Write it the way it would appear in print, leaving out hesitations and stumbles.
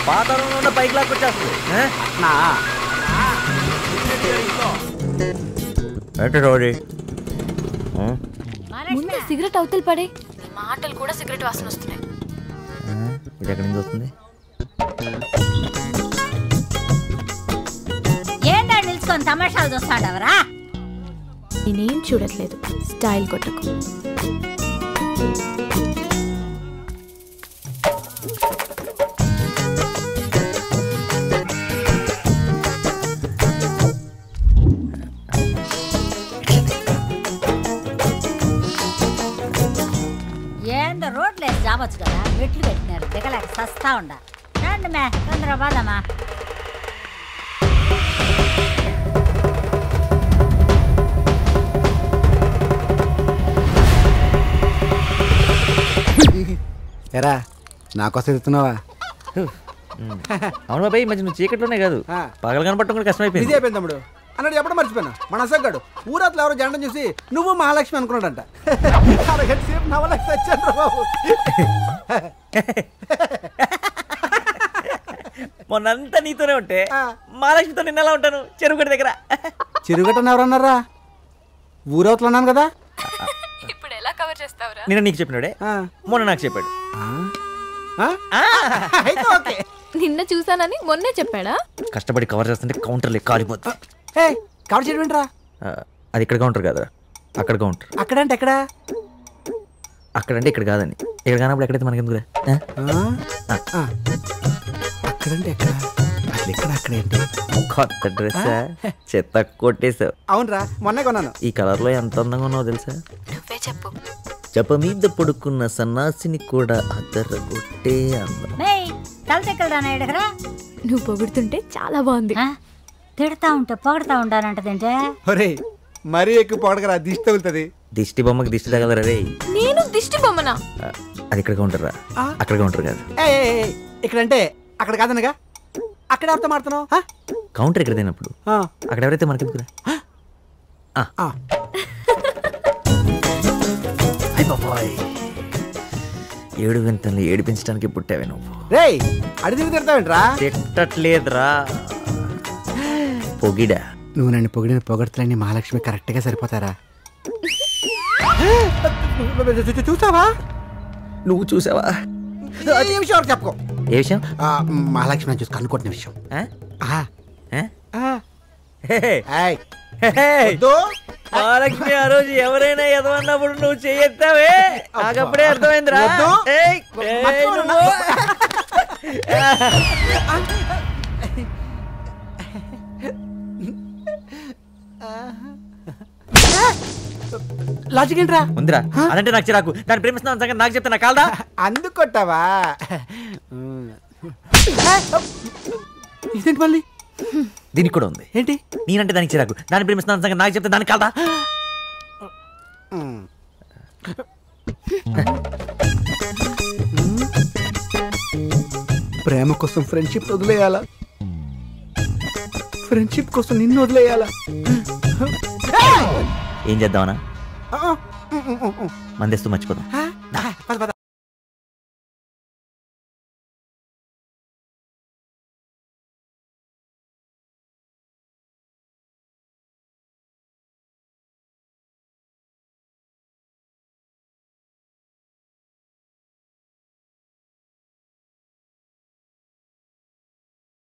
పాతాళంలో ఉన్న పైకి లాక్కొచ్చేస్తుంది. ముందు సిగరెట్ అవతల పడే. మాటలు కూడా సిగరెట్ వాసన వస్తున్నాయి. ఇది ఎక్కడి నుంచి వస్తుంది? ఏంటో నిల్చుకొని తమాషాలు చూస్తాడవరా? నేనేం చూడట్లేదు. స్టైల్ కొట్టకు. ఏందో రోడ్లు వేసి జావచ్చు కదా, మెట్లు పెట్టినారు, దిగలేక సస్తా ఉండ. రండి మే, తొందరగా పోదామా. ఎరా నాకోసం ఎదుగుతున్నావా? అవును బాబాయ్, మధ్య నువ్వు చీకట్లోనే కాదు పగలు కనపడటం కూడా కష్టమైపోయింది. ఇది అయిపోయింది తమ్ముడు అన్నాడు. ఎప్పుడు మర్చిపోయినా మన అసగ్గాడు ఊరాతలు ఎవరో జెండం చూసి నువ్వు మహాలక్ష్మి అనుకున్నాడంట. మొన్నంతా నీతోనే ఉంటే మహాలక్ష్మితో నిన్న ఎలా ఉంటాను? చెరువుగడ్డ దగ్గర. చెరువుగట్టని ఎవరన్నారా? ఊరవతలు అన్నాను కదా. ఇప్పుడు ఎలా కవర్ చేస్తావురా? నిన్న నీకు చెప్పినాడే, మొన్న నాకు చెప్పాడు. నిన్న చూసానని మొన్నే చెప్పాడా? కష్టపడి కవర్ చేస్తుంటే కౌంటర్లే కాలిపోద్ది. కవర్ చేయడం రా. అది ఇక్కడ కౌంటర్ కాదురా, అక్కడ కౌంటర్. అక్కడంటే ఎక్కడ? అక్కడంటే ఇక్కడ కాదని. ఇక్కడ కానప్పుడు ఎక్కడైతే మనకెందుకురా? అక్కడంటే ఎక్కడ? అసలు ఎక్కడ అక్కడేంటి? కొత్త డ్రెస్ చెత్త కొట్టేసావు. అవునరా, మొన్నే కొన్నాను. ఈ కలర్ లో ఎంత అందంగా ఉన్నావు తెలుసా? నువ్వే చెప్పు. చెప్ప మీద పడుకున్న సన్నాసిని కూడా అదరగొట్టే అందం. నువ్వు పొగుడుతుంటే చాలా బాగుంది. తిడతా ఉంటే పొగడతా ఉంటానంటదేంటే. ఒరే మరీ ఎక్కువ పొగడకరా, దిష్టి తగులుతుంది. దిష్టి బొమ్మకి దిష్టి తగలరా రే. నేను దిష్టి బొమ్మనా? అది ఇక్కడ కౌంటర్ రా, అక్కడ కౌంటర్ కాదు. ఇక్కడంటే అక్కడ కాదనగా. అక్కడ ఎవరితో మాడుతున్నావు? కౌంటర్ ఇక్కడ తినప్పుడు అక్కడ ఎవరైతే మనకెందుకురా? ఏడు వింతల్ని ఏడిపించడానికి పుట్టావే నువ్వు. రేయ్ అడిగి తిడతావేంట్రా? తిట్టట్లేదురా, పొగిడా. నువ్వు నన్ను పొగిడిన పొగడతలన్నీ మహాలక్ష్మి కరెక్ట్ గా సరిపోతారా? చూసావా? నువ్వు చూసావా? ఏ విషయం చెప్పుకో. ఏ విషయం? మహాలక్ష్మి నన్ను చూసి కనుక్కుంటున్న విషయం. మహాలక్ష్మి ఆ రోజు ఎవరైనా ఎదవన్నప్పుడు నువ్వు చెయ్యొత్తావే, నాకప్పుడే అర్థమైందిరా. లాజిక్ ఏంట్రా? ఉందిరా, అదంటే నాకు చిరాకు. దాన్ని ప్రేమిస్తున్నాను సంగతి నాకు చెప్తే నా కాల్దా? అందుకొట్టావా? ఇదేంటి మళ్ళీ? దీనికి కూడా ఉంది. ఏంటి? నేనంటే దానికి చిరాకు, దాన్ని ప్రేమిస్తున్నాను సంగతి నాకు చెప్తే దానికి కాల్దా? ప్రేమ కోసం ఫ్రెండ్షిప్ వదిలేయాలా? ఫ్రెండ్షిప్ కోసం నిన్ను వదిలేయాలా? ఏం చేద్దామనా? మందేస్తూ మర్చిపోదాం.